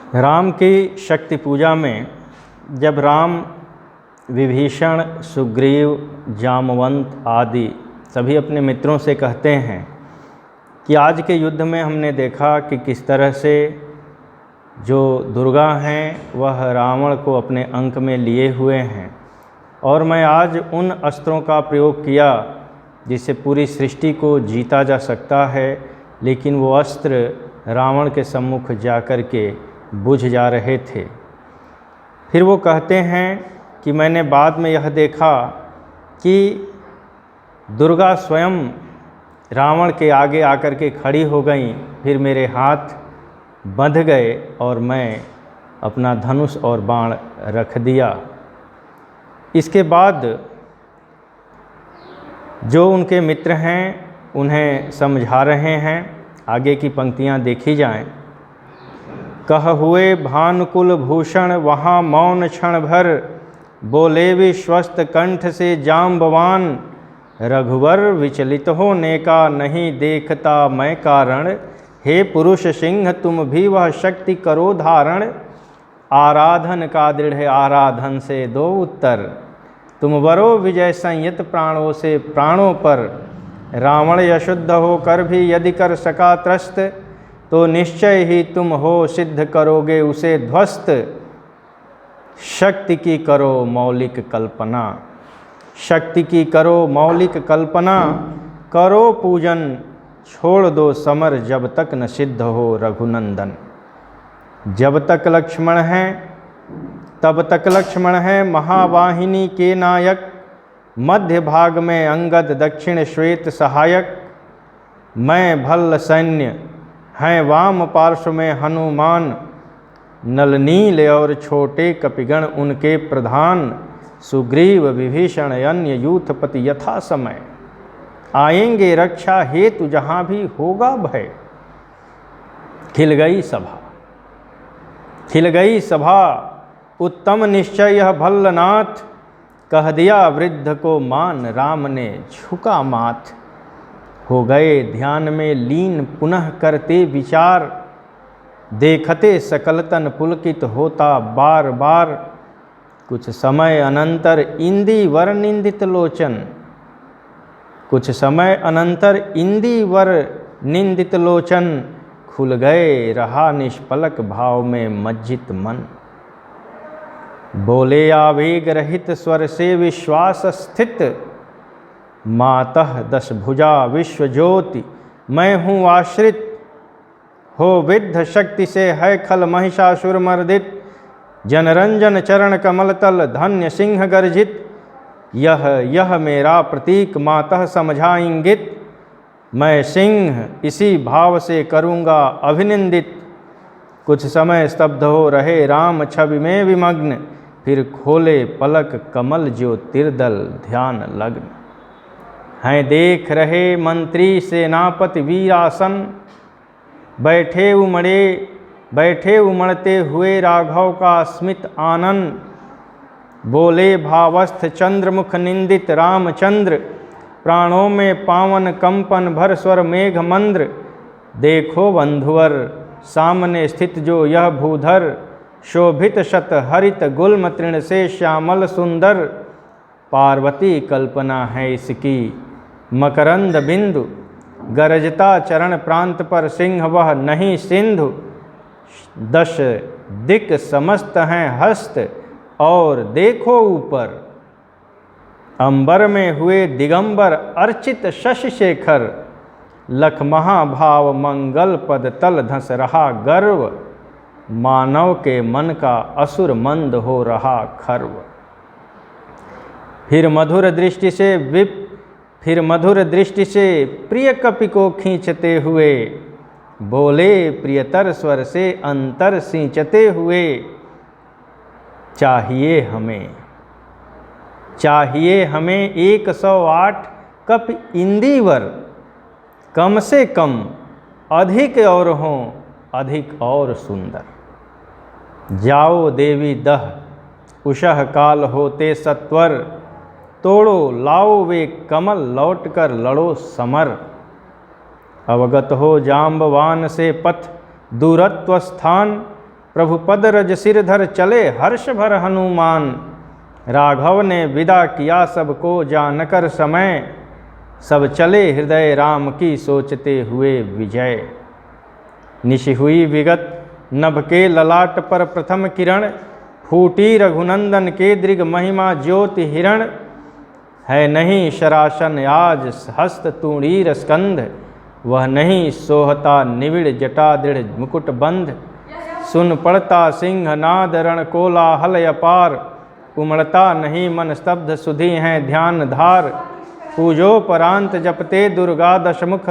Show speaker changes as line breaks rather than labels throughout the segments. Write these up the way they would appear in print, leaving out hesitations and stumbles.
राम की शक्ति पूजा में जब राम विभीषण, सुग्रीव, जामवंत आदि सभी अपने मित्रों से कहते हैं कि आज के युद्ध में हमने देखा कि किस तरह से जो दुर्गा हैं वह रावण को अपने अंक में लिए हुए हैं और मैं आज उन अस्त्रों का प्रयोग किया जिससे पूरी सृष्टि को जीता जा सकता है, लेकिन वो अस्त्र रावण के सम्मुख जाकर के बुझ जा रहे थे। फिर वो कहते हैं कि मैंने बाद में यह देखा कि दुर्गा स्वयं रावण के आगे आकर के खड़ी हो गईं, फिर मेरे हाथ बंध गए और मैं अपना धनुष और बाण रख दिया। इसके बाद जो उनके मित्र हैं उन्हें समझा रहे हैं। आगे की पंक्तियां देखी जाएं। कह हुए भानुकुल भूषण वहाँ मौन क्षण भर, बोले विश्वस्त कंठ से जाम्बवान, रघुवर विचलित होने का नहीं देखता मैं कारण, हे पुरुष सिंह तुम भी वह शक्ति करो धारण, आराधन का दृढ़ आराधन से दो उत्तर, तुम वरो विजय संयत प्राणों से प्राणों पर, रावण अशुद्ध होकर भी यदि कर सका त्रस्त, तो निश्चय ही तुम हो सिद्ध करोगे उसे ध्वस्त, शक्ति की करो मौलिक कल्पना, शक्ति की करो मौलिक कल्पना, करो पूजन छोड़ दो समर जब तक न सिद्ध हो रघुनंदन। जब तक लक्ष्मण हैं तब तक लक्ष्मण हैं महावाहिनी के नायक, मध्य भाग में अंगद दक्षिण श्वेत सहायक, मैं भल्ल सैन्य हैं वाम पार्श्व में हनुमान, नलनील और छोटे कपिगण उनके प्रधान, सुग्रीव विभीषण अन्य यूथपति यथा समय, आएंगे रक्षा हेतु जहाँ भी होगा भय। खिल गई सभा, खिल गई सभा, उत्तम निश्चय यह भल्लनाथ, कह दिया वृद्ध को मान राम ने झुका माथ। हो गए ध्यान में लीन पुनः करते विचार, देखते सकलतन पुलकित होता बार बार, कुछ समय अनंतर इंदिवर निंदित लोचन, कुछ समय अनंतर इंदिवर निंदित लोचन, खुल गए रहा निष्पलक भाव में मज्जित मन, बोले आवेग रहित स्वर से विश्वास स्थित, मातः दश भुजा विश्व ज्योति मैं हूँ आश्रित, हो विद्ध शक्ति से है खल महिषासुर मर्दित, जनरंजन चरण कमल तल धन्य सिंह गर्जित, यह मेरा प्रतीक मातः समझा इंगित, मैं सिंह इसी भाव से करूँगा अभिनंदित। कुछ समय स्तब्ध हो रहे राम छवि में विमग्न, फिर खोले पलक कमल जो तिरदल ध्यान लग्न, हैं देख रहे मंत्री सेनापति वीरासन, बैठे उमड़ते हुए राघव का स्मित आनंद, बोले भावस्थ चंद्रमुख निंदित रामचंद्र, प्राणों में पावन कंपन भर स्वर मेघ मंद्र, देखो बंधुवर सामने स्थित जो यह भूधर, शोभित शत हरित गुल्म तृण से श्यामल सुंदर, पार्वती कल्पना है इसकी मकरंद बिंदु, गरजता चरण प्रांत पर सिंह वह नहीं सिंधु, दश दिक समस्त हैं हस्त और देखो ऊपर, अंबर में हुए दिगंबर अर्चित शशि शेखर, लख महाभाव मंगल पद तल धस रहा गर्व, मानव के मन का असुर मंद हो रहा खर्व। फिर मधुर दृष्टि से प्रिय कपि को खींचते हुए, बोले प्रियतर स्वर से अंतर सींचते हुए, चाहिए हमें 108 कप इंदिवर, कम से कम अधिक और हों अधिक और सुंदर, जाओ देवी दह उषः काल होते सत्वर, तोड़ो लाओ वे कमल लौट कर लड़ो समर, अवगत हो जाम्बवान से पथ दूरत्व स्थान, प्रभु पद रज सिरधर चले हर्ष भर हनुमान। राघव ने विदा किया सबको जानकर समय, सब चले हृदय राम की सोचते हुए विजय। निशि हुई विगत नभ के ललाट पर प्रथम किरण, फूटी रघुनंदन के दृग महिमा ज्योति हिरण। है नहीं शरासन आज हस्त तूणीर स्कंध, वह नहीं सोहता निविड़ जटा दृढ़ मुकुट बंध। सुन पड़ता सिंह नाद रण कोलाहल अपार, उमड़ता नहीं मन स्तब्ध सुधी हैं ध्यान धार। पूजो परांत जपते दुर्गा दशमुख,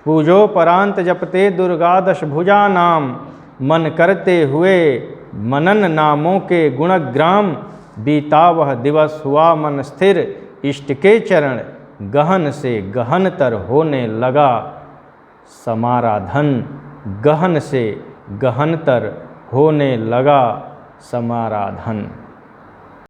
पूजो परांत जपते दुर्गा दश भुजा नाम। मन करते हुए मनन नामों के गुणग्राम, बीता वह दिवस हुआ मन स्थिर इष्ट के चरण। गहन से गहनतर होने लगा समाराधन, गहन से गहनतर होने लगा समाराधन।